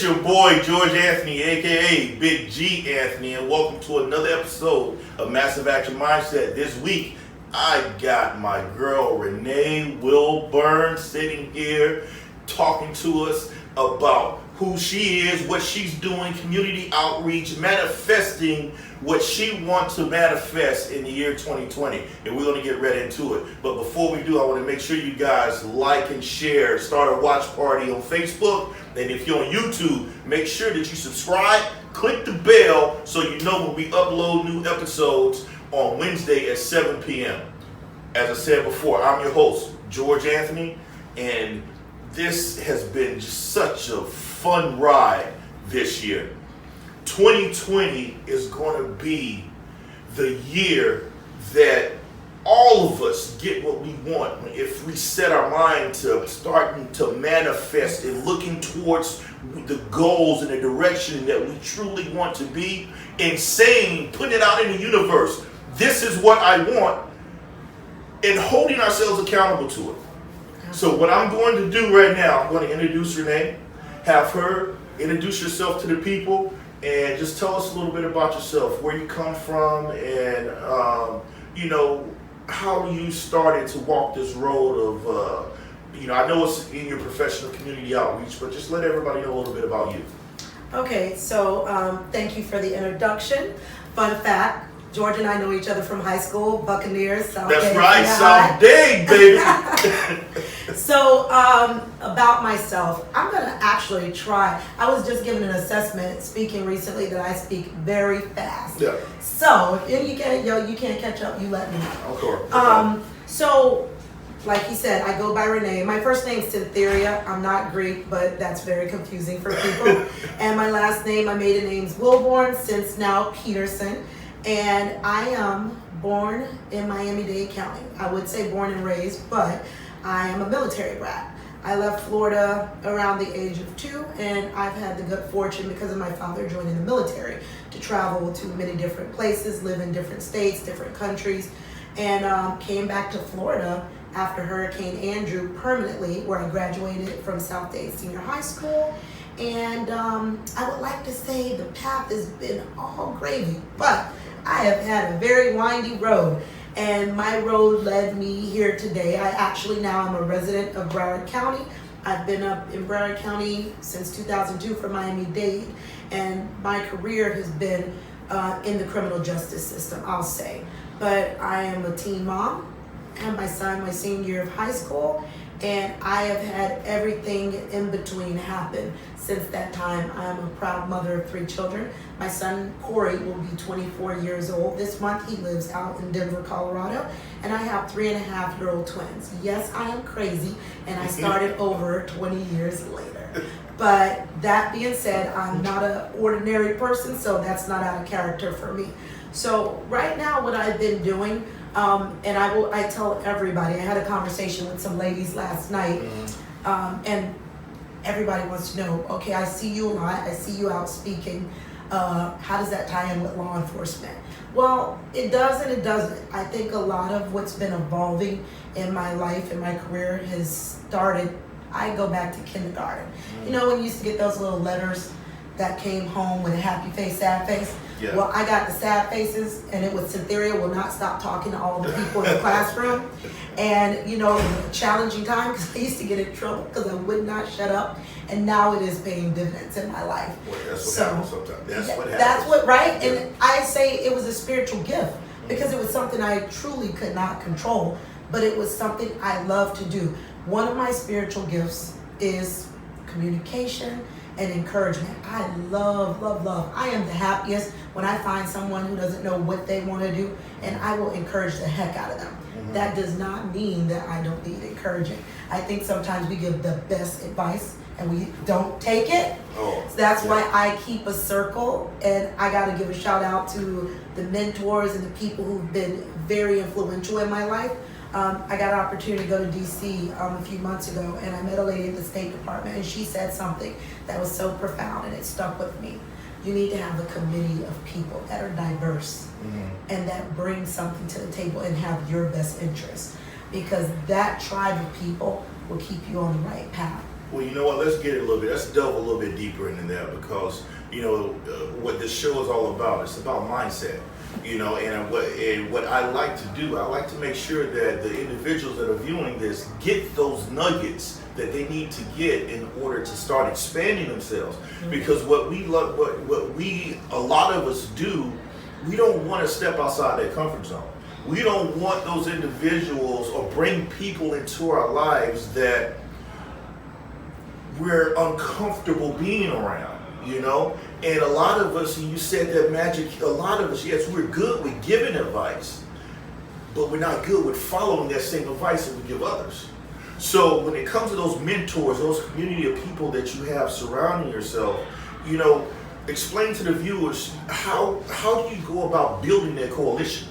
your boy George Anthony, aka Big G Anthony, and welcome to another episode of Massive Action Mindset. This week, I got my girl Renea Wilborn sitting here talking to us about who she is, what she's doing, community outreach, manifesting what she wants to manifest in the year 2020. And we're going to get right into it. But before we do, I want to make sure you guys like and share, start a watch party on Facebook. And if you're on YouTube, make sure that you subscribe, click the bell so you know when we upload new episodes on Wednesday at 7 p.m. As I said before, I'm your host, George Anthony, and this has been just such a fun ride this year. 2020 is going to be the year that all of us get what we want if we set our mind to starting to manifest and looking towards the goals and the direction that we truly want to be, and saying, putting it out in the universe, this is what I want, and holding ourselves accountable to it. So what I'm going to do right now, I'm going to introduce Renea, have her introduce yourself to the people, and just tell us a little bit about yourself, where you come from, and how you started to walk this road of, I know it's in your professional community outreach, but just let everybody know a little bit about you. Okay, so thank you for the introduction. Fun fact, George and I know each other from high school, Buccaneers. That's right, South Day, baby. So about myself, I'm gonna actually try. I was just given an assessment speaking recently that I speak very fast. Yeah. So if you can't catch up, you let me know. Okay. So like he said, I go by Renea. My first name is Cyntheoria. I'm not Greek, but that's very confusing for people. And my last name, my maiden name is Wilborn, since now Peterson. And I am born in Miami-Dade County. I would say born and raised, but I am a military brat. I left Florida around the age of 2, and I've had the good fortune, because of my father joining the military, to travel to many different places, live in different states, different countries, and came back to Florida after Hurricane Andrew permanently, where I graduated from South Dade Senior High School. And I would like to say the path has been all gravy, but I have had a very windy road, and my road led me here today. I actually now am a resident of Broward County. I've been up in Broward County since 2002 for Miami-Dade, and my career has been in the criminal justice system, I'll say. But I am a teen mom. I have my son, my senior year of high school, and I have had everything in between happen since that time. I'm a proud mother of 3 children. My son, Corey, will be 24 years old this month. He lives out in Denver, Colorado, and I have 3.5-year-old twins. Yes, I am crazy, and I started over 20 years later. But that being said, I'm not an ordinary person, so that's not out of character for me. So right now, what I've been doing, and I tell everybody, I had a conversation with some ladies last night, and everybody wants to know, okay, I see you a lot, I see you out speaking, how does that tie in with law enforcement? Well, it does and it doesn't. I think a lot of what's been evolving in my life and my career has started, I go back to kindergarten. You know when you used to get those little letters that came home with a happy face, sad face? Yeah. Well, I got the sad faces, and it was Cyntheoria will not stop talking to all the people in the classroom. And, it was a challenging time, because I used to get in trouble because I would not shut up. And now it is paying dividends in my life. Well, that's what happens sometimes. That's what happens. Right? Yeah. And I say it was a spiritual gift, because it was something I truly could not control, but it was something I love to do. One of my spiritual gifts is communication and encouragement. I love, love, love. I am the happiest when I find someone who doesn't know what they want to do, and I will encourage the heck out of them. That does not mean that I don't need encouraging. I think sometimes we give the best advice and we don't take it. So that's why I keep a circle, and I got to give a shout out to the mentors and the people who've been very influential in my life. I got an opportunity to go to DC a few months ago, and I met a lady in the State Department, and she said something that was so profound, and it stuck with me. You need to have a committee of people that are diverse and that bring something to the table and have your best interests, because that tribe of people will keep you on the right path. Well, you know what? Let's get it a little bit. Let's delve a little bit deeper into that because what this show is all about. It's about mindset. And what I like to do, I like to make sure that the individuals that are viewing this get those nuggets that they need to get in order to start expanding themselves. Mm-hmm. Because what a lot of us do, we don't want to step outside that comfort zone. We don't want those individuals or bring people into our lives that we're uncomfortable being around. And a lot of us, and you said that magic, a lot of us, yes, we're good with giving advice, but we're not good with following that same advice that we give others. So when it comes to those mentors, those community of people that you have surrounding yourself, explain to the viewers, how do you go about building that coalition?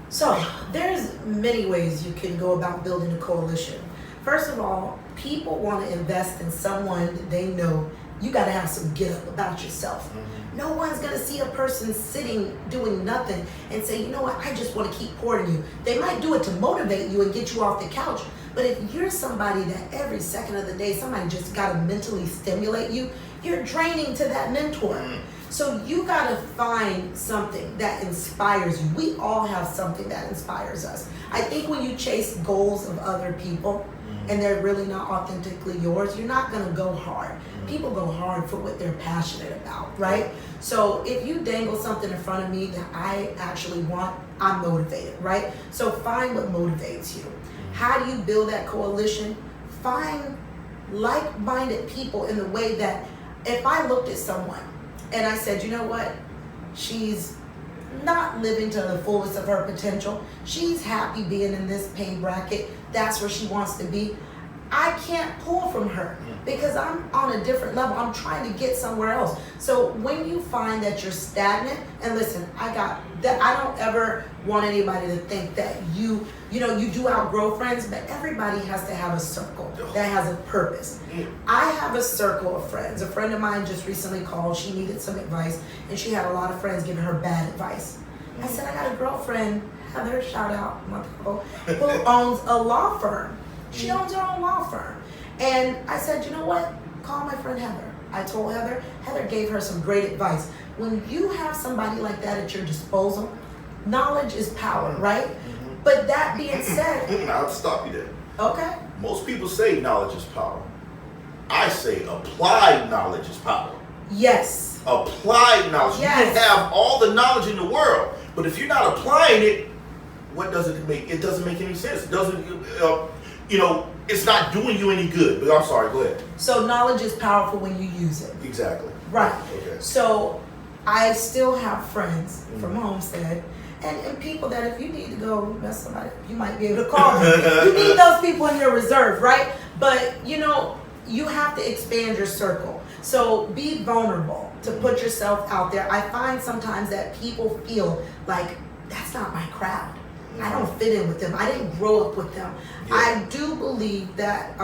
So there's many ways you can go about building a coalition. First of all, people want to invest in someone that they know. You got to have some get up about yourself. Mm-hmm. No one's going to see a person sitting doing nothing and say, you know what, I just want to keep pouring you. They might do it to motivate you and get you off the couch. But if you're somebody that every second of the day, somebody just got to mentally stimulate you, you're draining to that mentor. Mm-hmm. So you got to find something that inspires you. We all have something that inspires us. I think when you chase goals of other people, and they're really not authentically yours, you're not going to go hard. People go hard for what they're passionate about, right? So if you dangle something in front of me that I actually want, I'm motivated, right? So find what motivates you. How do you build that coalition? Find like-minded people in the way that if I looked at someone and I said, you know what, she's not living to the fullest of her potential. She's happy being in this pay bracket. That's where she wants to be. I can't pull from her because I'm on a different level. I'm trying to get somewhere else. So when you find that you're stagnant, and listen, I don't ever want anybody to think that you do outgrow friends, but everybody has to have a circle that has a purpose. I have a circle of friends. A friend of mine just recently called. She needed some advice, and she had a lot of friends giving her bad advice. I said, I got a girlfriend, Heather, shout out, who owns a law firm. She owns her own law firm. And I said, you know what? Call my friend Heather. I told Heather. Heather gave her some great advice. When you have somebody like that at your disposal, knowledge is power, right? Mm-hmm. But that being said... I'll stop you there. Okay. Most people say knowledge is power. I say applied knowledge is power. Yes. Applied knowledge. Yes. You can have all the knowledge in the world, but if you're not applying it, what does it make? It doesn't make any sense. It doesn't, it's not doing you any good. But I'm sorry, go ahead. So knowledge is powerful when you use it. Exactly. Right. Okay. So I still have friends from Homestead and people that if you need to go mess somebody, you might be able to call them. You need those people in your reserve, right? But, you have to expand your circle. So be vulnerable to put yourself out there. I find sometimes that people feel like that's not my crowd. I don't fit in with them. I didn't grow up with them. Yeah. I do believe that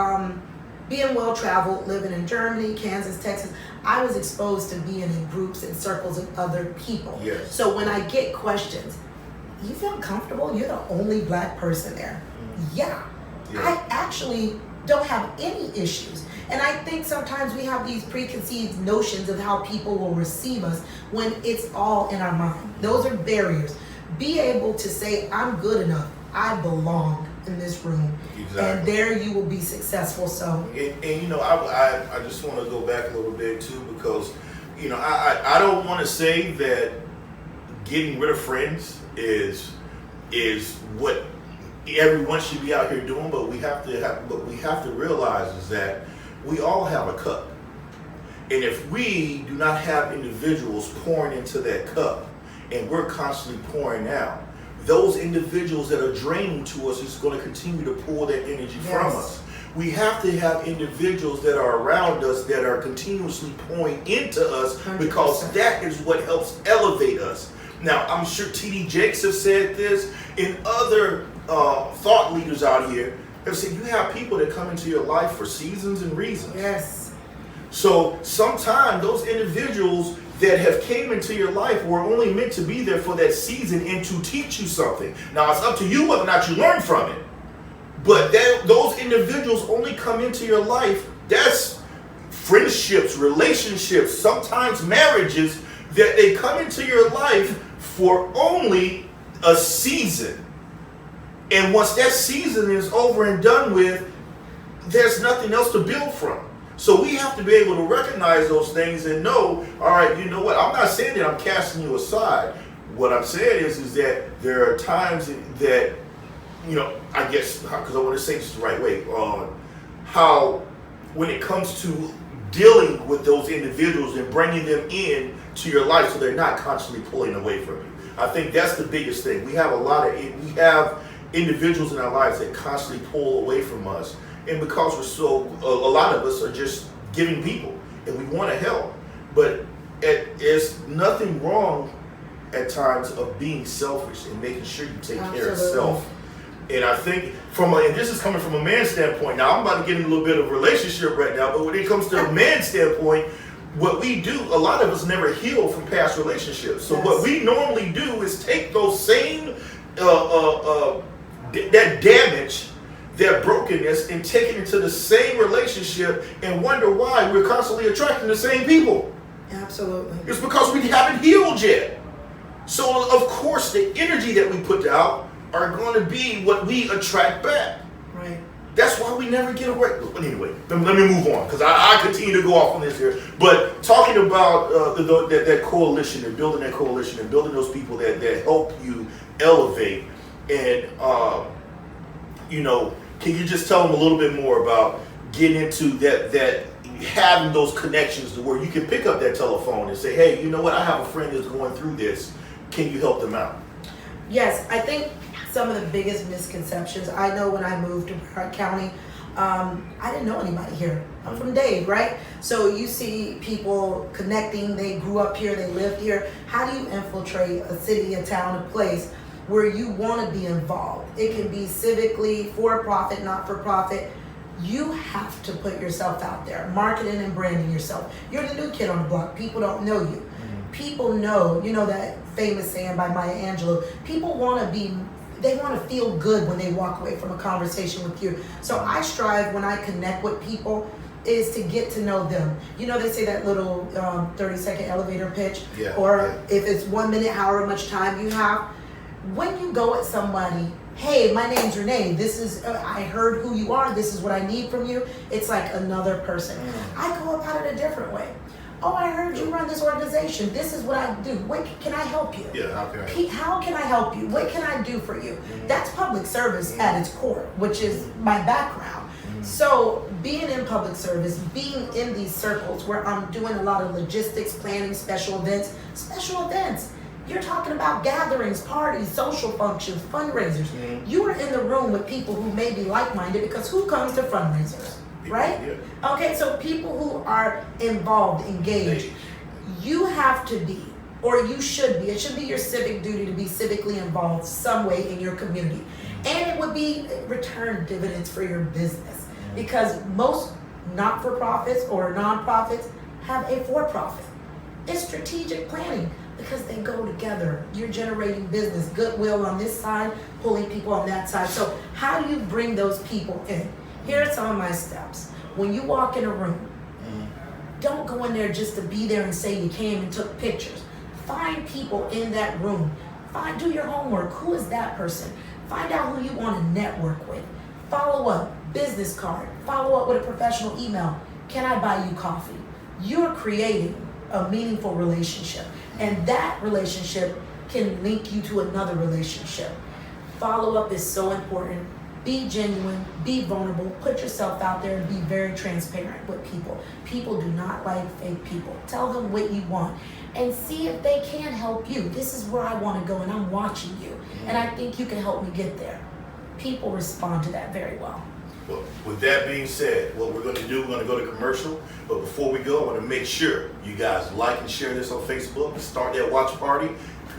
being well-traveled, living in Germany, Kansas, Texas, I was exposed to being in groups and circles of other people. Yes. So when I get questions, you feel comfortable? You're the only black person there. Yeah. I actually don't have any issues. And I think sometimes we have these preconceived notions of how people will receive us when it's all in our mind. Those are barriers. Be able to say, I'm good enough. I belong in this room. Exactly. And there you will be successful. So, I just want to go back a little bit too, because, I don't want to say that getting rid of friends is what everyone should be out here doing, but we have to realize is that we all have a cup. And if we do not have individuals pouring into that cup, and we're constantly pouring out, those individuals that are draining to us is going to continue to pour that energy from us. We have to have individuals that are around us that are continuously pouring into us 100%. Because that is what helps elevate us. Now, I'm sure T.D. Jakes have said this, and other thought leaders out here have said you have people that come into your life for seasons and reasons. Yes. So sometimes those individuals that have came into your life were only meant to be there for that season and to teach you something. Now it's up to you whether or not you learn from it. But those individuals only come into your life. That's friendships, relationships, sometimes marriages, that they come into your life for only a season. And once that season is over and done with, there's nothing else to build from. So we have to be able to recognize those things and know, all right, you know what? I'm not saying that I'm casting you aside. What I'm saying is that there are times that, you know, I guess, because I want to say this the right way, how when it comes to dealing with those individuals and bringing them in to your life so they're not constantly pulling away from you. I think that's the biggest thing. We have individuals in our lives that constantly pull away from us. And because a lot of us are just giving people and we want to help. But there's nothing wrong at times of being selfish and making sure you take care of self. And I think and this is coming from a man's standpoint. Now I'm about to get into a little bit of relationship right now, but when it comes to a man's standpoint, what we do, a lot of us never heal from past relationships. So what we normally do is take those same, that damage, that brokenness, and take it into the same relationship and wonder why we're constantly attracting the same people. Absolutely. It's because we haven't healed yet. So of course the energy that we put out are going to be what we attract back. Right. That's why we never get away. But anyway, let me move on because I continue to go off on this here. But talking about that coalition and building that coalition and building those people that help you elevate, and you know, can you just tell them a little bit more about getting into that having those connections to where you can pick up that telephone and say, hey, you know what, I have a friend that's going through this. Can you help them out? Yes, I think some of the biggest misconceptions, I know when I moved to Broward County, I didn't know anybody here. I'm from Dade, right? So you see people connecting, they grew up here, they lived here. How do you infiltrate a city, a town, a place where you want to be involved? It can be civically, for-profit, not-for-profit. You have to put yourself out there, marketing and branding yourself. You're the new kid on the block. People don't know you. People know, you know that famous saying by Maya Angelou, people they want to feel good when they walk away from a conversation with you. So I strive when I connect with people is to get to know them. You know, they say that little 30-second elevator pitch, if it's 1 minute, however much time you have. When you go at somebody, hey, my name's Renee, I heard who you are, this is what I need from you, it's like another person. I go about it a different way. Oh, I heard you run this organization. This is what I do. Can I help you? Yeah, how can I help you? How can I help you? What can I do for you? That's public service at its core, which is my background. So being in public service, being in these circles where I'm doing a lot of logistics, planning, special events. You're talking about gatherings, parties, social functions, fundraisers. You are in the room with people who may be like-minded, because who comes to fundraisers? Right? Yeah. Okay, so people who are involved, engaged, you have to be, or you should be, it should be your civic duty to be civically involved some way in your community. And it would be return dividends for your business, because most not-for-profits or nonprofits have a for-profit. It's strategic planning because they go together. You're generating business, goodwill on this side, pulling people on that side. So how do you bring those people in? Here are some of my steps. When you walk in a room, don't go in there just to be there and say you came and took pictures. Find people in that room. Do your homework. Who is that person? Find out who you want to network with. Follow up, business card. Follow up with a professional email. Can I buy you coffee? You're creating a meaningful relationship, and that relationship can link you to another relationship. Follow up is so important. Be genuine, be vulnerable, put yourself out there, and be very transparent with people. People do not like fake people. Tell them what you want and see if they can help you. This is where I want to go, and I'm watching you, and I think you can help me get there. People respond to that very well. Well, with that being said, what we're going to do, we're going to go to commercial. But before we go, I want to make sure you guys like and share this on Facebook. Start that watch party.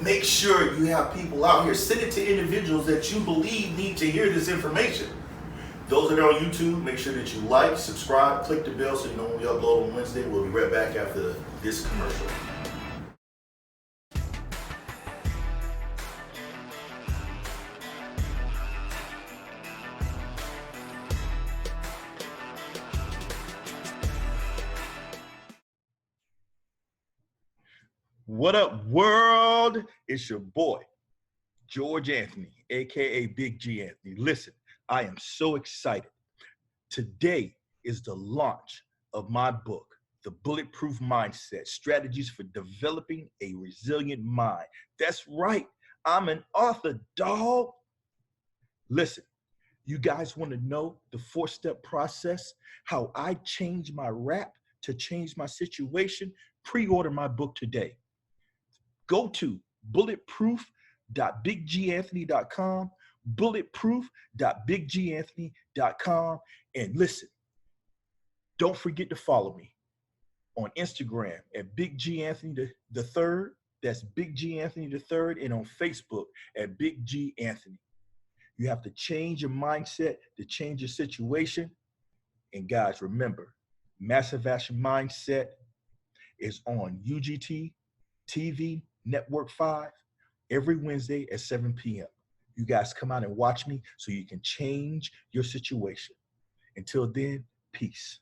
Make sure you have people out here. Send it to individuals that you believe need to hear this information. Those that are on YouTube, make sure that you like, subscribe, click the bell so you know when we upload on Wednesday. We'll be right back after this commercial. What up, world? It's your boy, George Anthony, aka Big G Anthony. Listen, I am so excited. Today is the launch of my book, The Bulletproof Mindset: Strategies for Developing a Resilient Mind. That's right, I'm an author, dog. Listen, you guys want to know the 4-step process, how I changed my rap to change my situation? Pre-order my book today. Go to bulletproof.bigganthony.com, bulletproof.bigganthony.com, and listen, don't forget to follow me on Instagram at Big G Anthony the third. That's Big G Anthony the third, and on Facebook at Big G Anthony. You have to change your mindset to change your situation. And guys, remember, Massive Action Mindset is on UGT TV Network 5 every Wednesday at 7 p.m. You guys come out and watch me so you can change your situation. Until then, peace.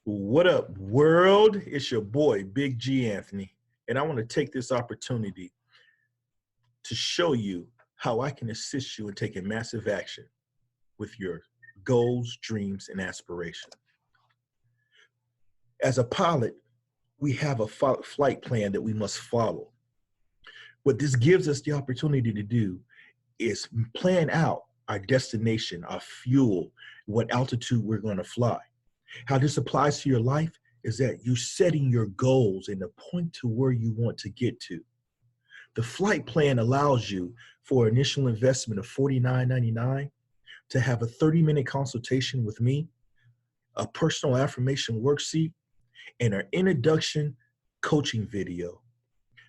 What up, world? It's your boy, Big G Anthony, and I want to take this opportunity to show you how I can assist you in taking massive action with your goals, dreams, and aspirations. As a pilot, we have a flight plan that we must follow. What this gives us the opportunity to do is plan out our destination, our fuel, what altitude we're going to fly. How this applies to your life is that you're setting your goals and the point to where you want to get to. The flight plan allows you for initial investment of $49.99 to have a 30-minute consultation with me, a personal affirmation worksheet, and an introduction coaching video.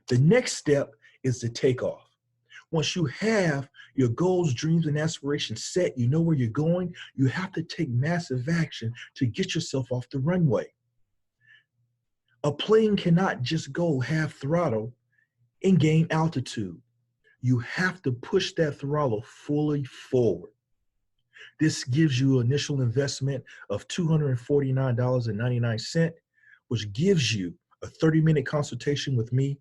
The next step is the takeoff. Once you have your goals, dreams, and aspirations set, you know where you're going, you have to take massive action to get yourself off the runway. A plane cannot just go half throttle and gain altitude. You have to push that throttle fully forward. This gives you an initial investment of $249.99, which gives you a 30-minute consultation with me,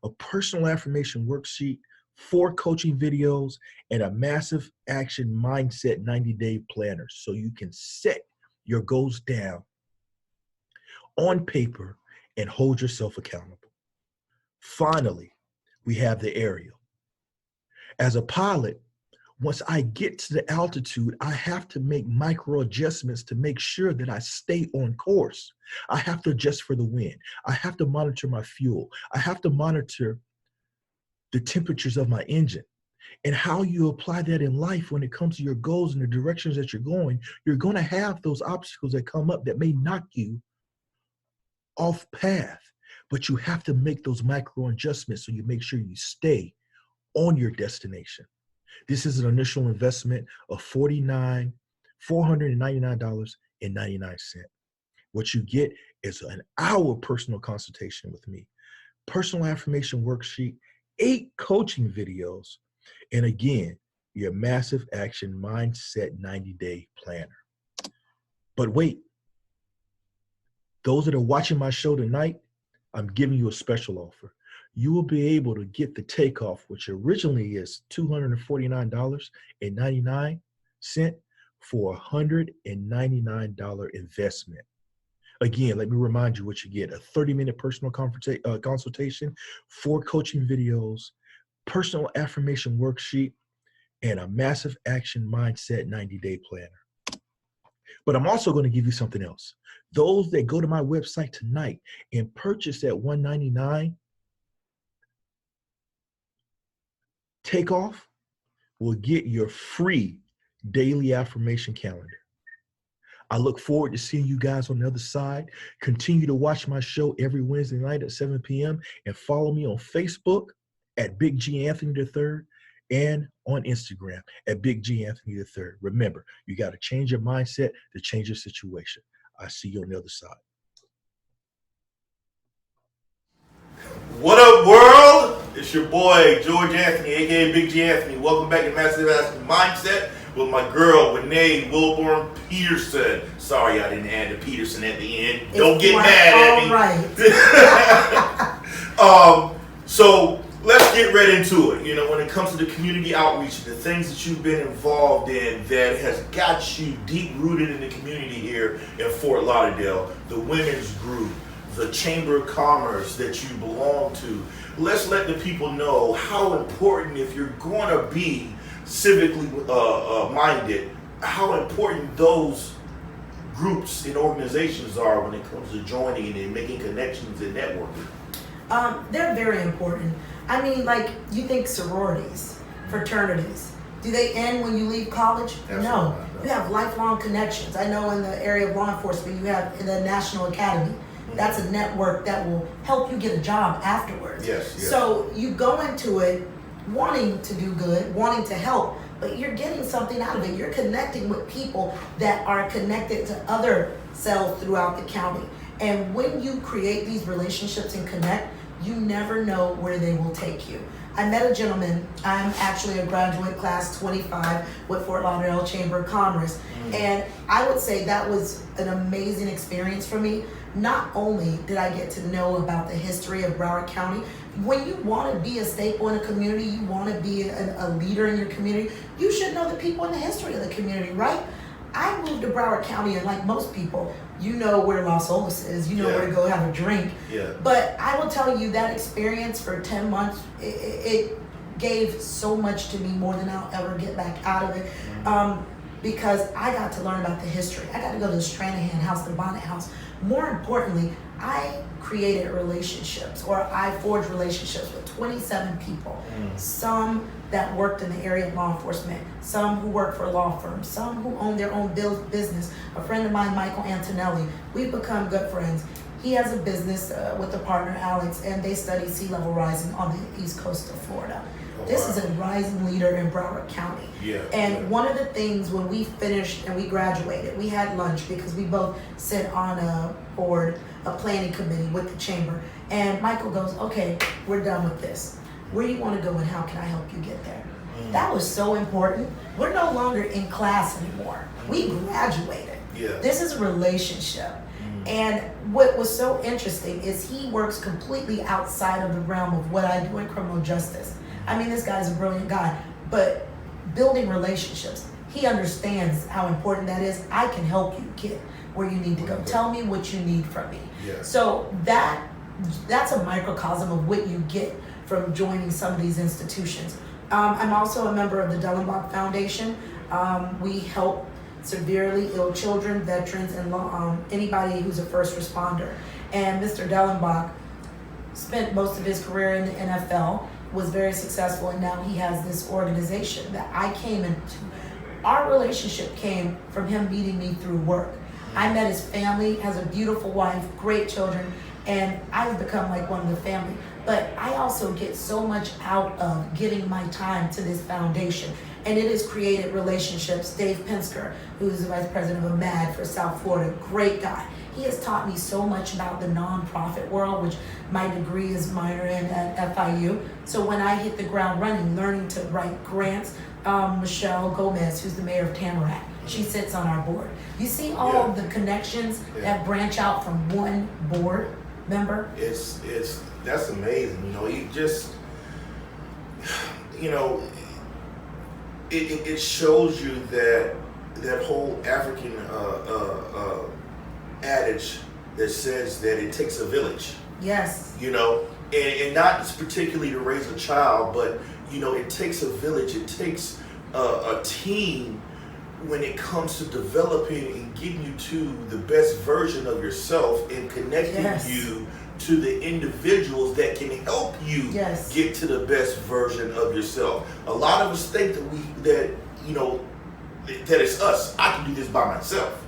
a personal affirmation worksheet, 4 coaching videos, and a massive action mindset 90-day planner so you can set your goals down on paper and hold yourself accountable. Finally, we have the aerial. As a pilot, once I get to the altitude, I have to make micro adjustments to make sure that I stay on course. I have to adjust for the wind. I have to monitor my fuel. I have to monitor the temperatures of my engine. And how you apply that in life when it comes to your goals and the directions that you're going to have those obstacles that come up that may knock you off path. But you have to make those micro adjustments so you make sure you stay on your destination. This is an initial investment of $499.99. What you get is an hour personal consultation with me, personal affirmation worksheet, 8 coaching videos, and again, your massive action mindset 90-day planner. But wait, those that are watching my show tonight, I'm giving you a special offer. You will be able to get the takeoff, which originally is $249.99 for a $199 investment. Again, let me remind you what you get: a 30-minute personal consultation, 4 coaching videos, personal affirmation worksheet, and a massive action mindset 90-day planner. But I'm also going to give you something else. Those that go to my website tonight and purchase that $199 takeoff will get your free daily affirmation calendar. I look forward to seeing you guys on the other side. Continue to watch my show every Wednesday night at 7 p.m. and follow me on Facebook at Big G Anthony III and on Instagram at Big G Anthony III. Remember, you got to change your mindset to change your situation. I see you on the other side. What up, world? It's your boy, George Anthony, aka Big G Anthony. Welcome back to Massive Action Mindset with my girl, Renea Wilborn-Peterson. Sorry I didn't add the Peterson at the end. Don't get mad at me. All right. So let's get right into it. You know, when it comes to the community outreach, the things that you've been involved in that has got you deep rooted in the community here in Fort Lauderdale, the women's group, the Chamber of Commerce that you belong to. Let's let the people know how important, if you're going to be civically minded, how important those groups and organizations are when it comes to joining and making connections and networking. They're very important. I mean, like, you think sororities, fraternities, do they end when you leave college? Absolutely No. not. You have lifelong connections. I know in the area of law enforcement, you have in the National Academy. That's a network that will help you get a job afterwards. Yes. So you go into it wanting to do good, wanting to help, but you're getting something out of it. You're connecting with people that are connected to other cells throughout the county. And when you create these relationships and connect, you never know where they will take you. I met a gentleman, I'm actually a graduate class 25 with Fort Lauderdale Chamber of Commerce. And I would say that was an amazing experience for me. Not only did I get to know about the history of Broward County, when you want to be a staple in a community, you want to be a leader in your community, you should know the people in the history of the community, right? I moved to Broward County, and like most people, you know where Los Olas is, you know where to go have a drink. Yeah. But I will tell you that experience for 10 months, it gave so much to me, more than I'll ever get back out of it. Because I got to learn about the history. I got to go to the Stranahan House, the Bonnet House. More importantly, I created relationships, or I forged relationships with 27 people. Some that worked in the area of law enforcement, some who worked for law firms, some who own their own business. A friend of mine, Michael Antonelli, we've become good friends. He has a business with a partner, Alex, and they study sea level rising on the east coast of Florida. This is a rising leader in Broward County. One of the things when we finished and we graduated, we had lunch because we both sit on a board, a planning committee with the chamber. And Michael goes, okay, we're done with this. Where do you want to go and how can I help you get there? That was so important. We're no longer in class anymore. We graduated. This is a relationship. And what was so interesting is he works completely outside of the realm of what I do in criminal justice. I mean, this guy's a brilliant guy, but building relationships, he understands how important that is. I can help you get where you need to go. Tell me what you need from me. So that's a microcosm of what you get from joining some of these institutions. I'm also a member of the Dellenbach Foundation. We help severely ill children, veterans, and anybody who's a first responder. And Mr. Dellenbach spent most of his career in the NFL, was very successful, and now he has this organization that I came into. Our relationship came from him meeting me through work. I met his family, has a beautiful wife, great children, and I've become like one of the family. But I also get so much out of giving my time to this foundation. And it has created relationships. Dave Pinsker, who's the vice president of AMAD for South Florida, great guy. He has taught me so much about the nonprofit world, which my degree is minor in at FIU. So when I hit the ground running, learning to write grants, Michelle Gomez, who's the mayor of Tamarack, she sits on our board. You see all of the connections that branch out from one board member? That's amazing. You know, it shows you that whole African adage that says that it takes a village. Yes. You know, and not just particularly to raise a child, but you know, it takes a village. It takes a team when it comes to developing and getting you to the best version of yourself and connecting you to the individuals that can help you get to the best version of yourself. A lot of us think that it's us. I can do this by myself.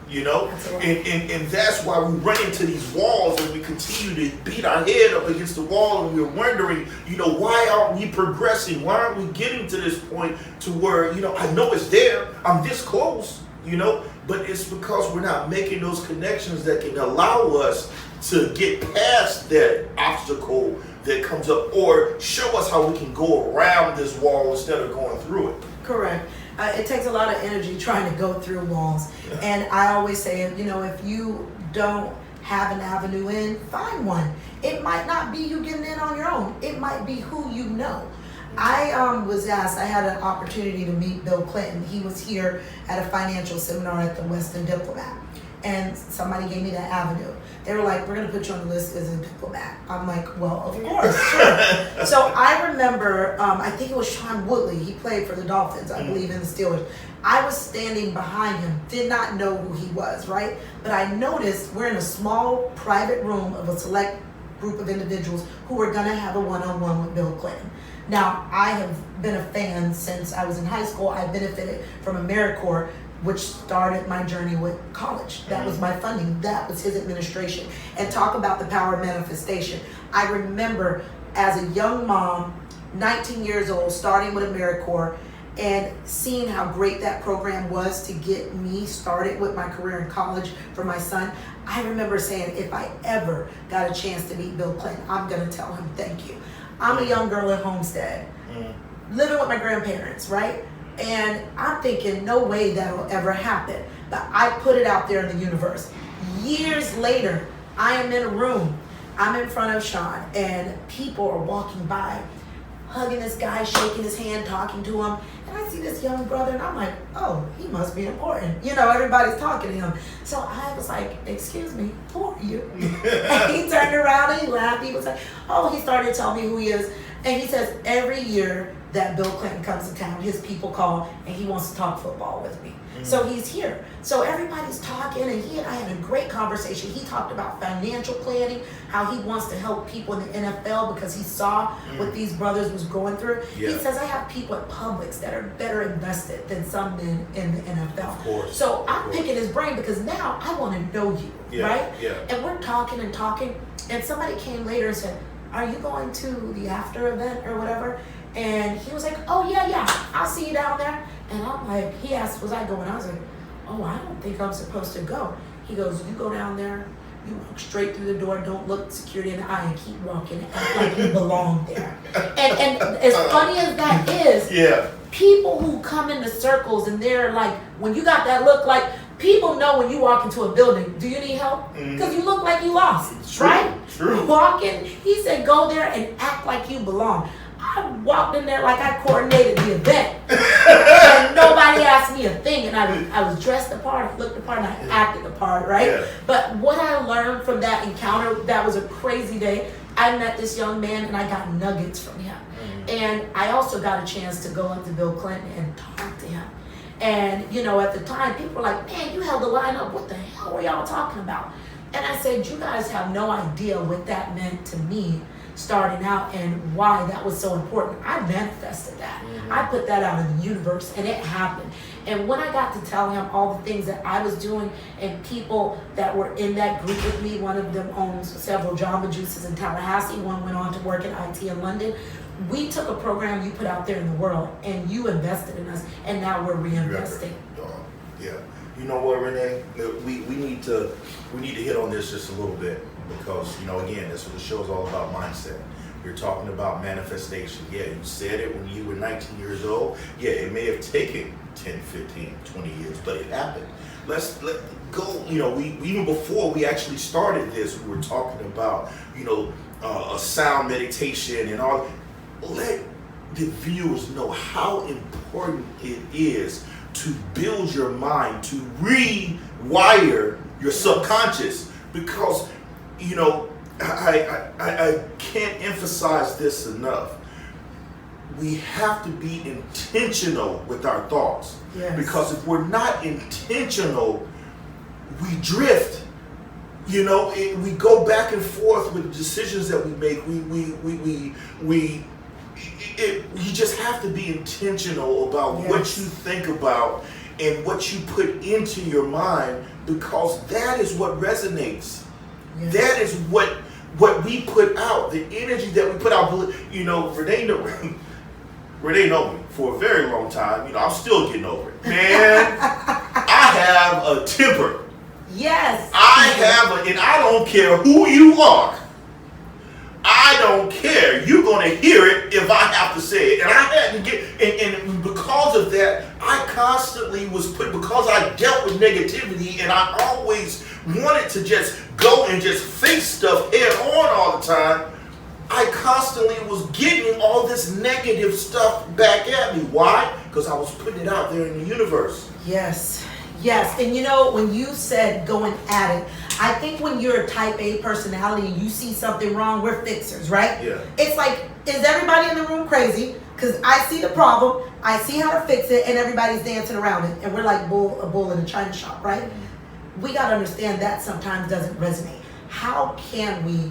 You know, and that's why we run into these walls and we continue to beat our head up against the wall, and we're wondering, you know, why aren't we progressing? Why aren't we getting to this point to where, you know, I know it's there, I'm this close, you know, but it's because we're not making those connections that can allow us to get past that obstacle that comes up, or show us how we can go around this wall instead of going through it. Correct. It takes a lot of energy trying to go through walls. And I always say, if you don't have an avenue in, find one. It might not be you getting in on your own. It might be who you know. I was asked, I had an opportunity to meet Bill Clinton. He was here at a financial seminar at the Weston Diplomat. And somebody gave me that avenue. They were like, we're going to put you on the list as a diplomat. I'm like, well, of course, sure. So I remember, I think it was Sean Woodley. He played for the Dolphins, I believe, in the Steelers. I was standing behind him, did not know who he was, right? But I noticed we're in a small private room of a select group of individuals who were going to have a one-on-one with Bill Clinton. Now, I have been a fan since I was in high school. I benefited from AmeriCorps, which started my journey with college. That was my funding. That was his administration. And talk about the power of manifestation. I remember as a young mom, 19 years old, starting with AmeriCorps, and seeing how great that program was to get me started with my career in college for my son. I remember saying, if I ever got a chance to meet Bill Clinton, I'm gonna tell him thank you. I'm a young girl at Homestead, living with my grandparents, right? And I'm thinking, no way that'll ever happen. But I put it out there in the universe. Years later, I am in a room. I'm in front of Sean, and people are walking by, hugging this guy, shaking his hand, talking to him. And I see this young brother, and I'm like, oh, he must be important. Everybody's talking to him. So I was like, excuse me, who are you? And he turned around and he laughed. He was like, oh, he started telling me who he is. And he says, every year that Bill Clinton comes to town, his people call, and he wants to talk football with me. So he's here. So everybody's talking, and he and I had a great conversation. He talked about financial planning, how he wants to help people in the NFL because he saw what these brothers was going through. Yeah. He says, I have people at Publix that are better invested than some men in the NFL. Of course. So I'm picking his brain because now I want to know you, right? Yeah. And we're talking, and somebody came later and said, are you going to the after event or whatever? And he was like, oh, yeah, I'll see you down there. And I'm like, he asked, was I going? I was like, oh, I don't think I'm supposed to go. He goes, you go down there, you walk straight through the door, don't look security in the eye, and keep walking and act like you belong there. And as funny as that is, people who come into circles and they're like, when you got that look, like, people know when you walk into a building, do you need help? Because you look like you lost, right? True. Walking, he said, go there and act like you belong. I walked in there like I coordinated the event. And nobody asked me a thing. And I was dressed the part, I looked the part, and I acted the part, right? Yeah. But what I learned from that encounter, that was a crazy day. I met this young man and I got nuggets from him. And I also got a chance to go up to Bill Clinton and talk to him. And, at the time, people were like, man, you held the line up. What the hell were y'all talking about? And I said, you guys have no idea what that meant to me starting out and why that was so important. I manifested that. I put that out in the universe and it happened. And when I got to tell him all the things that I was doing and people that were in that group with me, one of them owns several Jamba Juices in Tallahassee, one went on to work in IT in London. We took a program you put out there in the world and you invested in us, and now we're reinvesting. Yeah. You know what, Renee? We need to hit on this just a little bit because, again, that's what the show is all about, mindset. You're talking about manifestation. Yeah, you said it when you were 19 years old. Yeah, it may have taken 10, 15, 20 years, but it happened. Let's go. We even before we actually started this, we were talking about, a sound meditation and all. Let the viewers know how important it is to build your mind, to rewire your subconscious, because I can't emphasize this enough. We have to be intentional with our thoughts. Yes. Because if we're not intentional, we drift. We go back and forth with the decisions that we make. You just have to be intentional about what you think about and what you put into your mind, because that is what resonates. Yes. That is what we put out, the energy that we put out. Renee know me for a very long time. I'm still getting over it. Man, I have a temper. Yes. And I don't care who you are. I don't care. You're going to hear it if I have to say it. And I had to get, and because of that, I constantly was because I dealt with negativity and I always wanted to just go and just face stuff head on all the time. I constantly was getting all this negative stuff back at me. Why? Because I was putting it out there in the universe. Yes. Yes. And you know, when you said going at it, I think when you're a type A personality and you see something wrong, we're fixers, right? Yeah. It's like, is everybody in the room crazy? Because I see the problem, I see how to fix it, and everybody's dancing around it. And we're like a bull in a china shop, right? We got to understand that sometimes doesn't resonate. How can we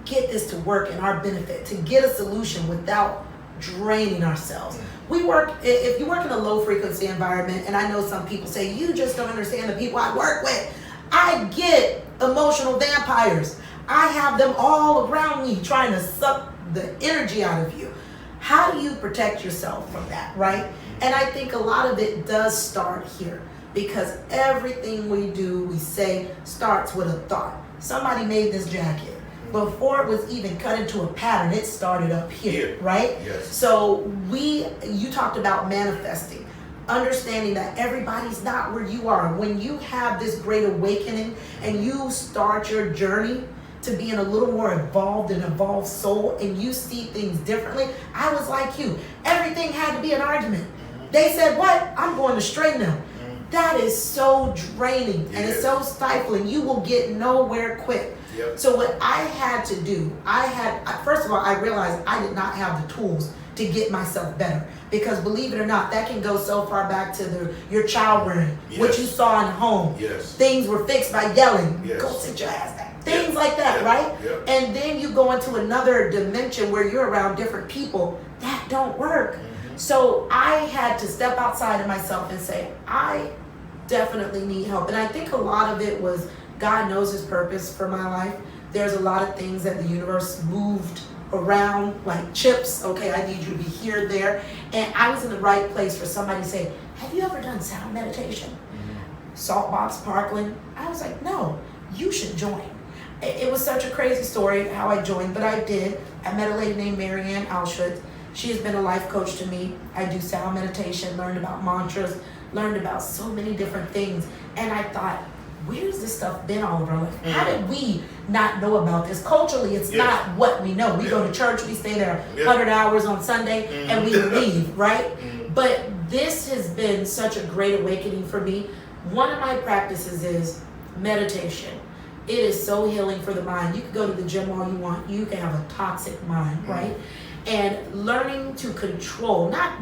get this to work in our benefit, to get a solution without draining ourselves? We work, if you work in a low frequency environment, and I know some people say, you just don't understand the people I work with. I get emotional vampires. I have them all around me trying to suck the energy out of you. How do you protect yourself from that, right? And I think a lot of it does start here, because everything we do, we say, starts with a thought. Somebody made this jacket. Before it was even cut into a pattern, it started up here, right? Yes. So you talked about manifesting, understanding that everybody's not where you are. When you have this great awakening and you start your journey to being a little more evolved and evolved soul, and you see things differently, I was like you. Everything had to be an argument. They said, what? I'm going to straighten them. That is so draining and it's so stifling. You will get nowhere quick. Yep. So what I had to do, first of all, I realized I did not have the tools to get myself better. Because believe it or not, that can go so far back to your child rearing, what you saw in home. Yes. Things were fixed by yelling. Yes. Go sit your ass down. Things like that, right? Yep. And then you go into another dimension where you're around different people. That don't work. So I had to step outside of myself and say, I definitely need help. And I think a lot of it was God knows his purpose for my life. There's a lot of things that the universe moved around like chips. Okay, I need you to be here, there. And I was in the right place for somebody to say, have you ever done sound meditation? Salt box Parkland? I was like, no, you should join. It was such a crazy story how I joined, but I did. I met a lady named Marianne Alschutz. She has been a life coach to me. I do sound meditation, learned about mantras, learned about so many different things. And I thought, where's this stuff been all over our life? How did we not know about this? Culturally, it's not what we know. We go to church, we stay there 100 hours on Sunday, and we leave, right? But this has been such a great awakening for me. One of my practices is meditation. It is so healing for the mind. You can go to the gym all you want. You can have a toxic mind, right? And learning to control, not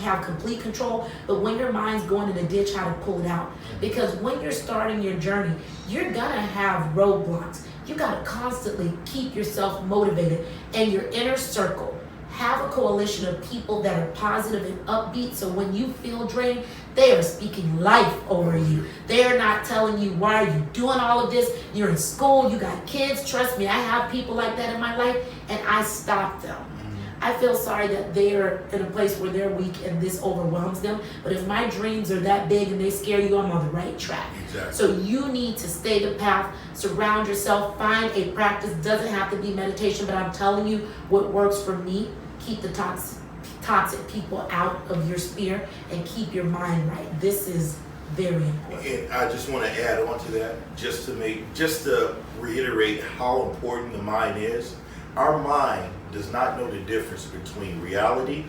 have complete control, but when your mind's going in a ditch, how to pull it out. Because when you're starting your journey, you're gonna have roadblocks. You gotta constantly keep yourself motivated. And your inner circle, have a coalition of people that are positive and upbeat, so when you feel drained, they are speaking life over you. They are not telling you, why are you doing all of this? You're in school, you got kids. Trust me, I have people like that in my life, and I stop them. I feel sorry that they are in a place where they're weak and this overwhelms them. But if my dreams are that big and they scare you, I'm on the right track. Exactly. So you need to stay the path, surround yourself, find a practice. Doesn't have to be meditation, but I'm telling you what works for me. Keep the toxic people out of your sphere and keep your mind right. This is very important. And I just want to add on to that, just to reiterate how important the mind is. Our mind does not know the difference between reality,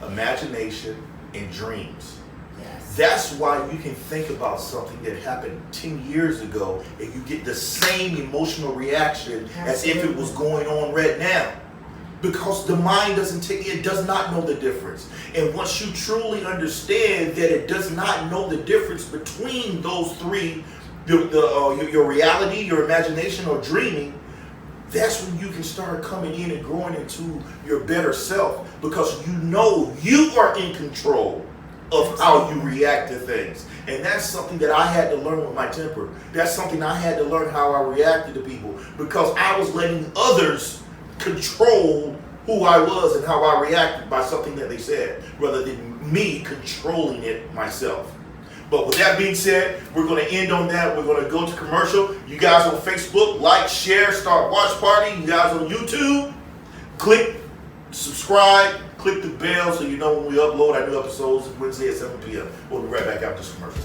imagination, and dreams. Yes. That's why you can think about something that happened 10 years ago and you get the same emotional reaction as if it was going on right now. Because the mind does not know the difference. And once you truly understand that it does not know the difference between those three, your reality, your imagination, or dreaming, that's when you can start coming in and growing into your better self, because you know you are in control of how you react to things. And that's something that I had to learn with my temper. That's something I had to learn how I reacted to people, because I was letting others control who I was and how I reacted by something that they said, rather than me controlling it myself. But with that being said, we're going to end on that. We're going to go to commercial. You guys on Facebook, like, share, start watch party. You guys on YouTube, click subscribe, click the bell so you know when we upload our new episodes Wednesday at 7 p.m. We'll be right back after this commercial.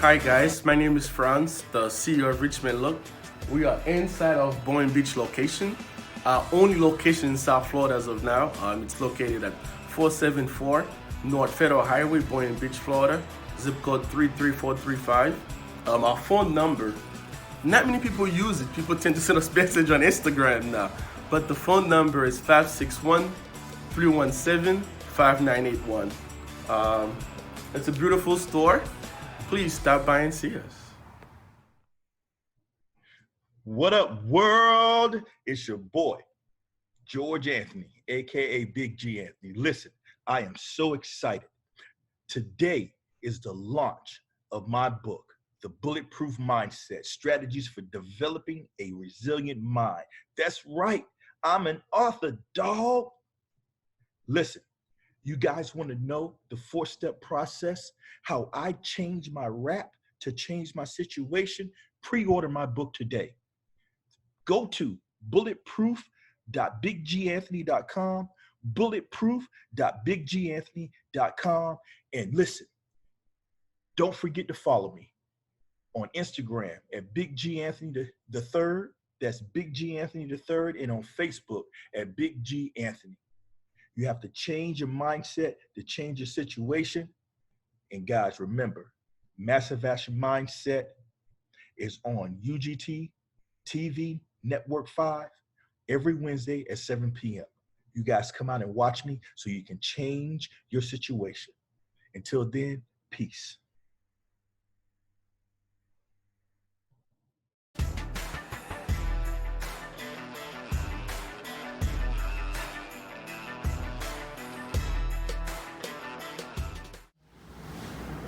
Hi guys, my name is Franz, the CEO of Richmond Look. We are inside of Boynton Beach location, our only location in South Florida as of now. It's located at 474 North Federal Highway, Boynton Beach, Florida, zip code 33435. Our phone number, not many people use it. People tend to send us message on Instagram now, but the phone number is 561-317-5981. It's a beautiful store. Please stop by and see us. What up, world? It's your boy, George Anthony, aka Big G Anthony. Listen, I am so excited. Today is the launch of my book, The Bulletproof Mindset, Strategies for Developing a Resilient Mind. That's right, I'm an author, dog. Listen, you guys want to know the 4-step process, how I changed my rap to change my situation? Pre-order my book today. Go to bulletproof.bigganthony.com, bulletproof.bigganthony.com, and listen, don't forget to follow me on Instagram at Big G Anthony the third. That's Big G Anthony the third, and on Facebook at Big G Anthony. You have to change your mindset to change your situation. And guys, remember, Massive Action Mindset is on UGT TV Network 5 every Wednesday at 7 p.m. You guys come out and watch me so you can change your situation. Until then, peace.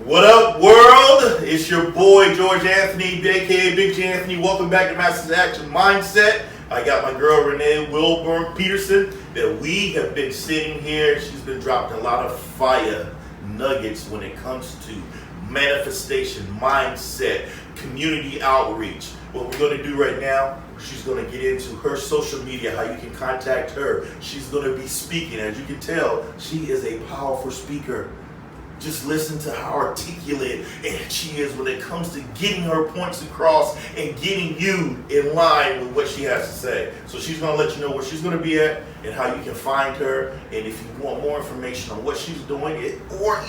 What up, world? It's your boy, George Anthony, aka Big G Anthony. Welcome back to Massive Action Mindset. I got my girl, Renea Wilborn-Peterson, that we have been sitting here. She's been dropping a lot of fire nuggets when it comes to manifestation, mindset, community outreach. What we're going to do right now, she's going to get into her social media, how you can contact her. She's going to be speaking. As you can tell, she is a powerful speaker. Just listen to how articulate and she is when it comes to getting her points across and getting you in line with what she has to say. So she's going to let you know where she's going to be at and how you can find her. And if you want more information on what she's doing or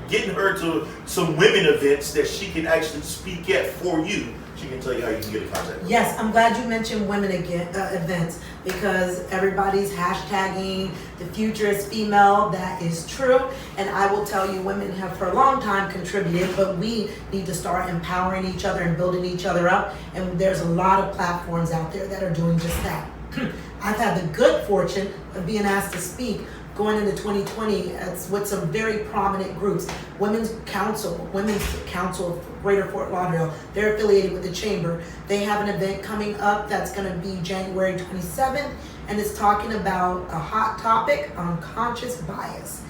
getting her to some women events that she can actually speak at for you, she can tell you how you can get in contact with. Yes, I'm glad you mentioned women events because everybody's hashtagging the future is female. That is true. And I will tell you, women have for a long time contributed, but we need to start empowering each other and building each other up. And there's a lot of platforms out there that are doing just that. I've had the good fortune of being asked to speak going into 2020 with some very prominent groups. Women's Council of Greater Fort Lauderdale, they're affiliated with the Chamber. They have an event coming up that's going to be January 27th, and it's talking about a hot topic, unconscious bias.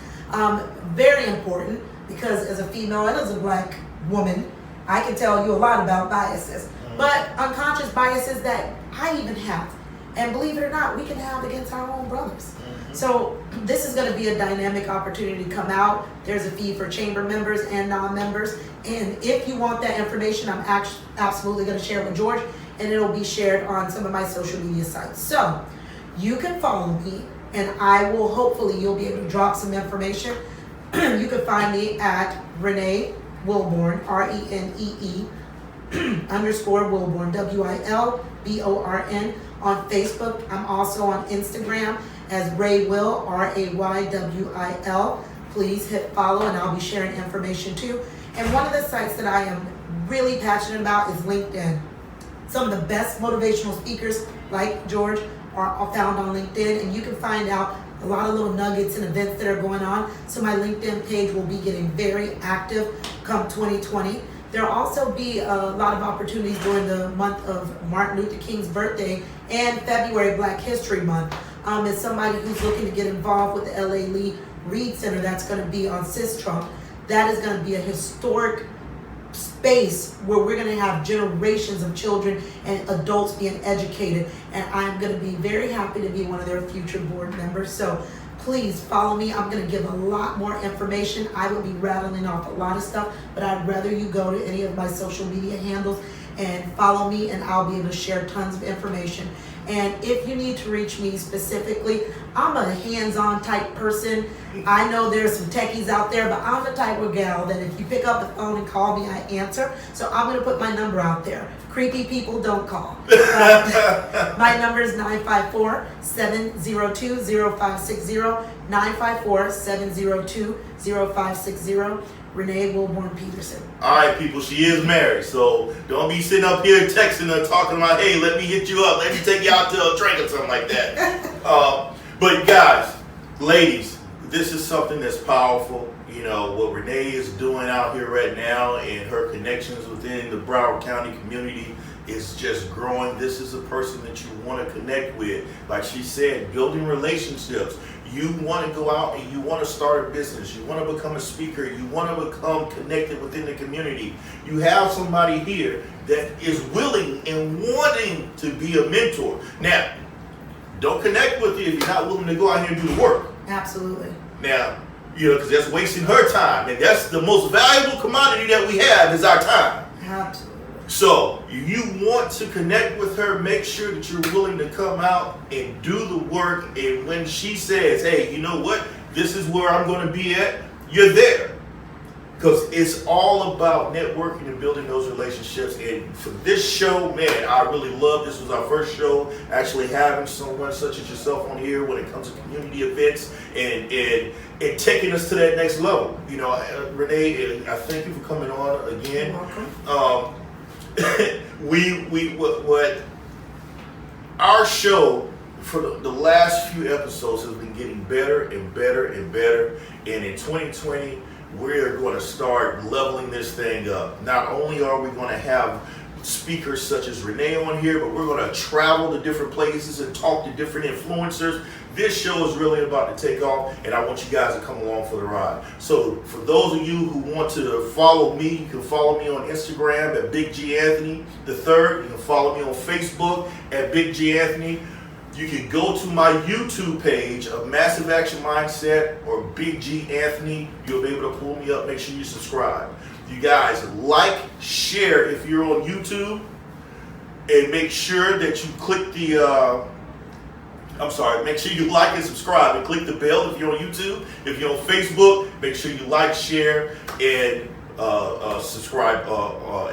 Very important because as a female and as a black woman, I can tell you a lot about biases, but unconscious biases that I even have. And believe it or not, we can have against our own brothers. So this is going to be a dynamic opportunity to come out. There's a fee for chamber members and non-members. And if you want that information, I'm absolutely going to share it with George, and it'll be shared on some of my social media sites. So you can follow me, and I will hopefully you'll be able to drop some information. You can find me at Renee Wilborn, RENEE _Wilborn, WILBORN on Facebook. I'm also on Instagram as Ray Will, RAYWIL. Please hit follow, and I'll be sharing information too. And one of the sites that I am really passionate about is LinkedIn. Some of the best motivational speakers like George are found on LinkedIn, and you can find out a lot of little nuggets and events that are going on. So my LinkedIn page will be getting very active come 2020. There'll also be a lot of opportunities during the month of Martin Luther King's birthday and February Black History Month. As somebody who's looking to get involved with the LA Lee Reed Center that's going to be on Sis Trump, that is going to be a historic space where we're going to have generations of children and adults being educated, and I'm going to be very happy to be one of their future board members. So please follow me. I'm going to give a lot more information. I will be rattling off a lot of stuff, but I'd rather you go to any of my social media handles and follow me, and I'll be able to share tons of information. And if you need to reach me specifically, I'm a hands-on type person. I know there's some techies out there, but I'm the type of gal that if you pick up the phone and call me, I answer. So I'm going to put my number out there. Creepy people don't call. My number is 954-702-0560, 954-702-0560. Renee Wilborn-Peterson. All right, people, she is married, so don't be sitting up here texting her, talking about, hey, let me hit you up, let me take you out to a drink or something like that. But guys, ladies, this is something that's powerful. You know, what Renee is doing out here right now and her connections within the Broward County community is just growing. This is a person that you want to connect with. Like she said, building relationships. You want to go out and you want to start a business. You want to become a speaker. You want to become connected within the community. You have somebody here that is willing and wanting to be a mentor. Now, don't connect with you if you're not willing to go out here and do the work. Absolutely. Now, you know, because that's wasting her time. And that's the most valuable commodity that we have is our time. Absolutely. So you want to connect with her, make sure that you're willing to come out and do the work. And when she says, hey, you know what, this is where I'm going to be at, you're there. Because it's all about networking and building those relationships. And for this show, man, I really love this. Was our first show actually having someone such as yourself on here when it comes to community events and taking us to that next level. You know, Renee, I thank you for coming on again. You're welcome. What our show for the last few episodes has been getting better and better and better, and in 2020 we're going to start leveling this thing up. Not only are we going to have speakers such as Renee on here, but we're going to travel to different places and talk to different influencers. This show is really about to take off, and I want you guys to come along for the ride. So for those of you who want to follow me, you can follow me on Instagram at Big G Anthony III. You can follow me on Facebook at Big G Anthony. You can go to my YouTube page of Massive Action Mindset or Big G Anthony. You'll be able to pull me up. Make sure you subscribe. You guys like, share if you're on YouTube, and make sure that you click the make sure you like and subscribe and click the bell if you're on YouTube. If you're on Facebook, make sure you like, share, and subscribe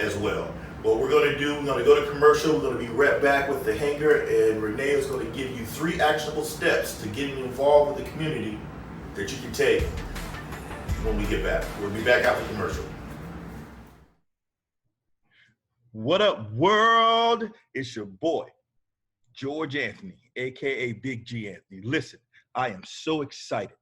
as well. What we're going to do, we're going to go to commercial. We're going to be right back with the hanger, and Renee is going to give you 3 actionable steps to getting involved with the community that you can take when we get back. We'll be back after commercial. What up, world? It's your boy, George Anthony, aka Big G Anthony. Listen, I am so excited.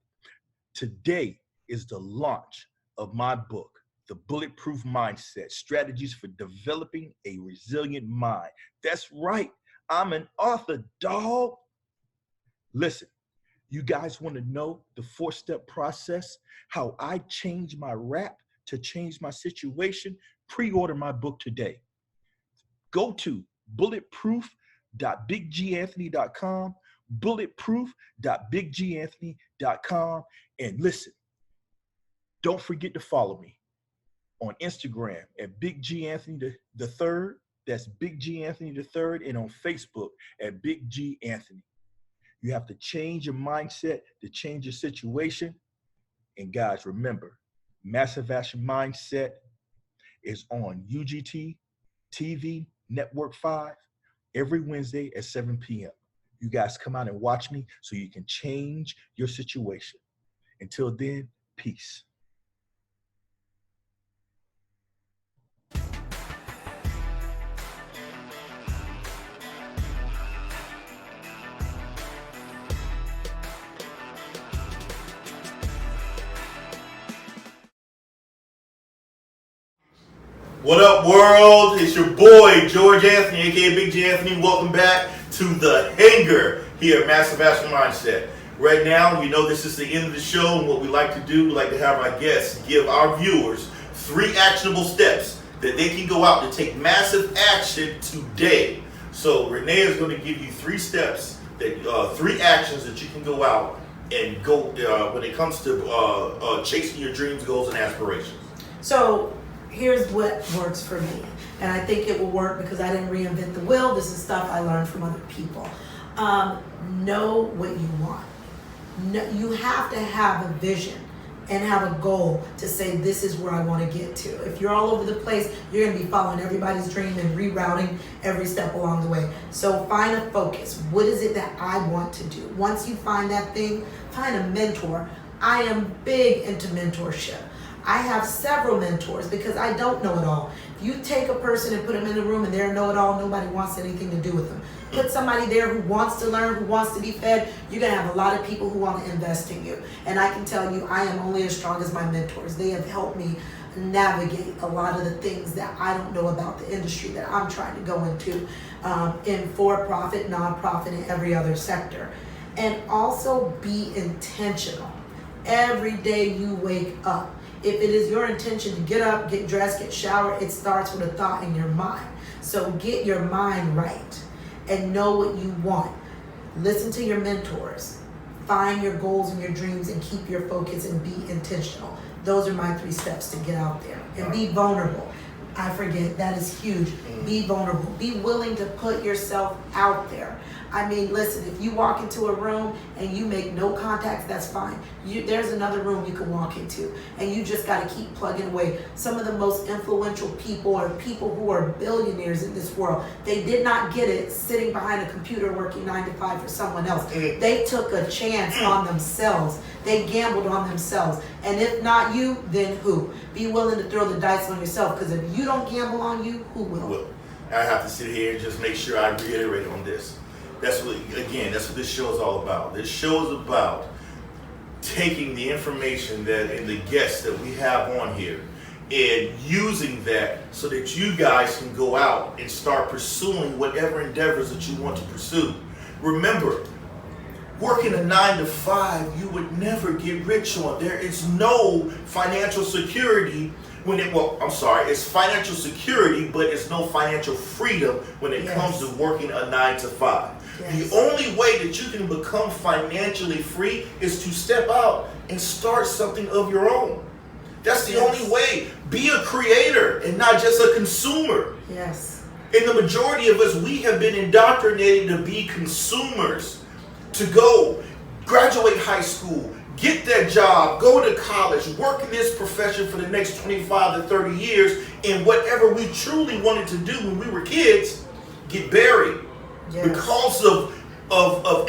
Today is the launch of my book, The Bulletproof Mindset, Strategies for Developing a Resilient Mind. That's right, I'm an author, dog. Listen, you guys want to know the 4-step process, how I changed my rap to change my situation? Pre-order my book today. Go to bulletproof.bigganthony.com, bulletproof.bigganthony.com. And listen, don't forget to follow me on Instagram at Big G Anthony the third. That's Big G Anthony the third, and on Facebook at Big G Anthony. You have to change your mindset to change your situation. And guys, remember, Massive Action Mindset is on UGT TV Network 5 every Wednesday at 7 p.m. You guys come out and watch me so you can change your situation. Until then, peace. What up, world? It's your boy, George Anthony, aka Big G Anthony. Welcome back to the Hangar here at Massive Action Mindset. Right now, you know this is the end of the show, and what we like to do, we like to have our guests give our viewers 3 actionable steps that they can go out and take massive action today. So Renea is going to give you 3 steps, that 3 actions that you can go out and go when it comes to chasing your dreams, goals, and aspirations. So here's what works for me, and I think it will work because I didn't reinvent the wheel. This is stuff I learned from other people. Know what you want. You have to have a vision and have a goal to say, this is where I want to get to. If you're all over the place, you're going to be following everybody's dream and rerouting every step along the way. So find a focus. What is it that I want to do? Once you find that thing, find a mentor. I am big into mentorship. I have several mentors because I don't know it all. If you take a person and put them in a room and they're know-it-all, nobody wants anything to do with them. Put somebody there who wants to learn, who wants to be fed, you're going to have a lot of people who want to invest in you. And I can tell you, I am only as strong as my mentors. They have helped me navigate a lot of the things that I don't know about the industry that I'm trying to go into in for-profit, non-profit, and every other sector. And also be intentional. Every day you wake up, if it is your intention to get up, get dressed, get showered, it starts with a thought in your mind. So get your mind right and know what you want. Listen to your mentors. Find your goals and your dreams and keep your focus and be intentional. Those are my 3 steps to get out there. And be vulnerable. I forget, that is huge. Be vulnerable. Be willing to put yourself out there. I mean, listen, if you walk into a room and you make no contacts, that's fine. There's another room you can walk into, and you just got to keep plugging away. Some of the most influential people are people who are billionaires in this world. They did not get it sitting behind a computer working 9 to 5 for someone else. They took a chance on themselves. They gambled on themselves. And if not you, then who? Be willing to throw the dice on yourself, because if you don't gamble on you, who will? I have to sit here and just make sure I reiterate on this. That's what this show is all about. This show is about taking the information that and the guests that we have on here and using that so that you guys can go out and start pursuing whatever endeavors that you want to pursue. Remember, working a 9 to 5, you would never get rich on. There is no financial security it's financial security, but it's no financial freedom when it comes to working a 9 to 5. Yes. The only way that you can become financially free is to step out and start something of your own. That's the only way. Be a creator and not just a consumer. Yes. And the majority of us, we have been indoctrinated to be consumers, to go graduate high school, get that job, go to college, work in this profession for the next 25 to 30 years, and whatever we truly wanted to do when we were kids, get buried. Yes. Because of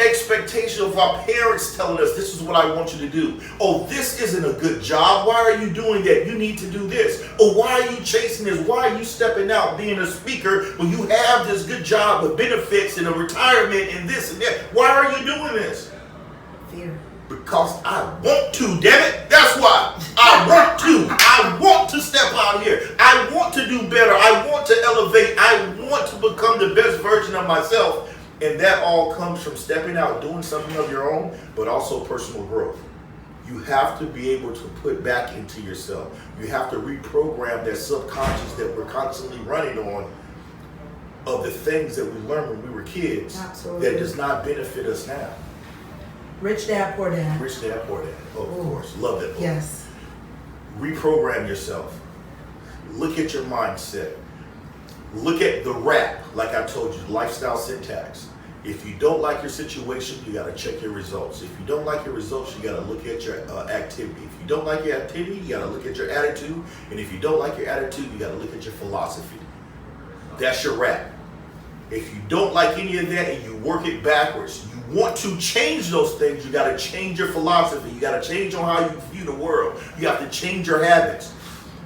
expectation of our parents telling us, this is what I want you to do. Oh, this isn't a good job. Why are you doing that? You need to do this. Oh, why are you chasing this? Why are you stepping out being a speaker when you have this good job with benefits and a retirement and this and that? Why are you doing this? Fear. Because I want to, damn it. That's why. I want to. I want to step out here. I want to do better. I want to elevate. I want to become the best version of myself. And that all comes from stepping out, doing something of your own, but also personal growth. You have to be able to put back into yourself. You have to reprogram that subconscious that we're constantly running on of the things that we learned when we were kids Absolutely. that does not benefit us now. Rich Dad, Poor Dad. Rich Dad, Poor Dad. Oh, of Ooh. course. Love that book. Yes. Reprogram yourself. Look at your mindset. Look at the rap, like I told you, lifestyle syntax. If you don't like your situation, you got to check your results. If you don't like your results, you got to look at your activity. If you don't like your activity, you got to look at your attitude. And if you don't like your attitude, you got to look at your philosophy. That's your rap. If you don't like any of that and you work it backwards, you want to change those things, you got to change your philosophy. You got to change on how you view the world. You have to change your habits.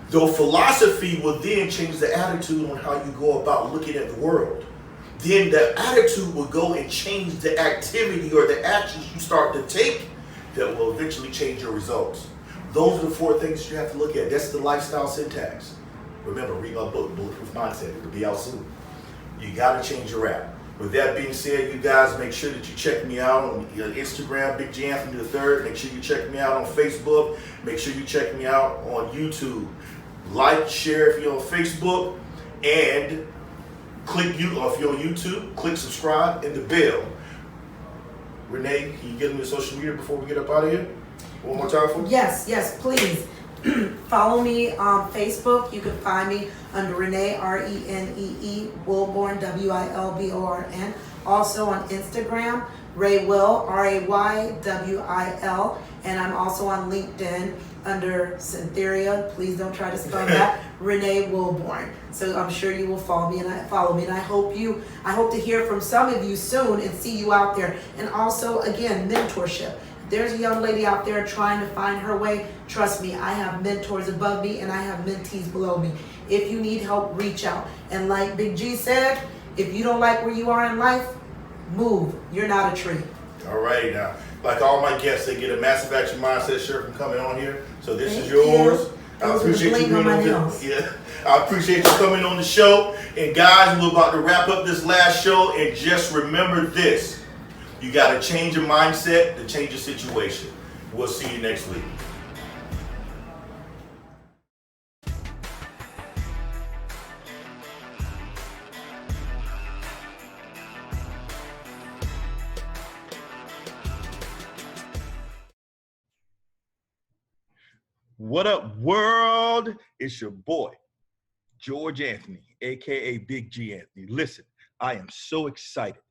Though philosophy will then change the attitude on how you go about looking at the world. Then the attitude will go and change the activity or the actions you start to take that will eventually change your results. Those are the 4 things you have to look at. That's the lifestyle syntax. Remember, read my book, Bulletproof Mindset. It'll be out soon. You got to change your rap. With that being said, you guys make sure that you check me out on Instagram, Big G Anthony III. Make sure you check me out on Facebook. Make sure you check me out on YouTube. Like, share if you're on Facebook, and click you if you're on YouTube. Click subscribe and the bell. Renee, can you get me your social media before we get up out of here? One more time for me? Yes, please. Follow me on Facebook. You can find me under Renee, Renee, Wilborn, Wilborn. Also on Instagram, Ray Will, Raywil. And I'm also on LinkedIn under Cyntheoria. Please don't try to spell that. Renee Wilborn. So I'm sure you will follow me, and I hope to hear from some of you soon and see you out there. And also, again, mentorship. There's a young lady out there trying to find her way. Trust me, I have mentors above me and I have mentees below me. If you need help, reach out. And like Big G said, if you don't like where you are in life, move. You're not a tree. All right, now, like all my guests, they get a Massive Action Mindset shirt from coming on here. So this Thank is yours. you. I Those are the appreciate you bling on being my on nails. Yeah, I appreciate you coming on the show. And guys, we're about to wrap up this last show. And just remember this: you got to change your mindset to change your situation. We'll see you next week. What up, world? It's your boy, George Anthony, aka Big G Anthony. Listen, I am so excited.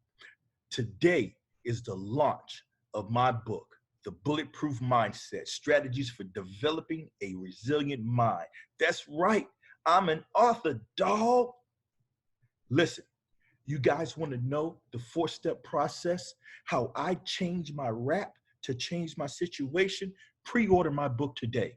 Today is the launch of my book, The Bulletproof Mindset, Strategies for Developing a Resilient Mind. That's right, I'm an author, dog. Listen, you guys want to know the 4-step process, how I change my rap to change my situation? Pre-order my book today.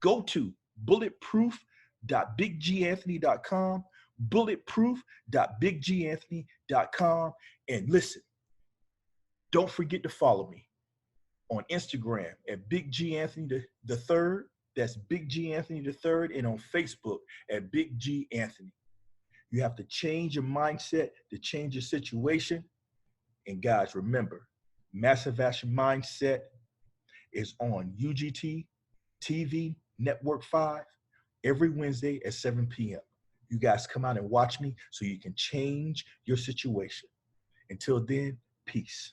Go to bulletproof.bigganthony.com, bulletproof.bigganthony.com, and listen, don't forget to follow me on Instagram at Big G Anthony III. That's Big G Anthony III, and on Facebook at Big G Anthony. You have to change your mindset to change your situation. And guys, remember, Massive Action Mindset is on UGT TV Network 5 every Wednesday at 7 p.m. You guys come out and watch me so you can change your situation. Until then, peace.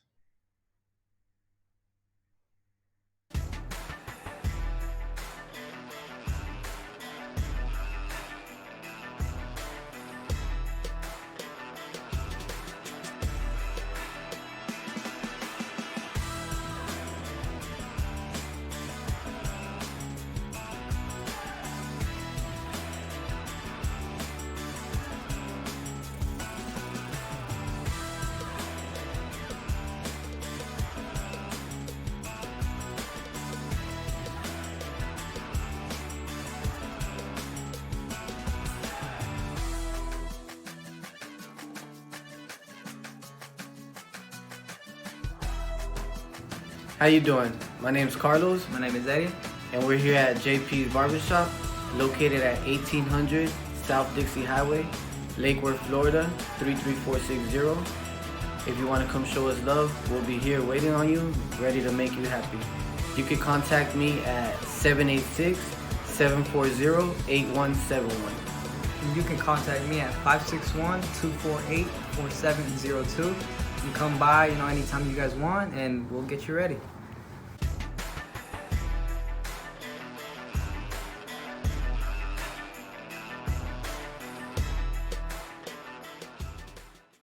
How you doing? My name is Carlos, My name is Eddie. and we're here at JP's Barbershop, located at 1800 South Dixie Highway, Lake Worth, Florida, 33460. If you want to come show us love, we'll be here waiting on you, ready to make you happy. You can contact me at 786-740-8171. you can contact me at 561-248-4702. You can come by, anytime you guys want, and we'll get you ready.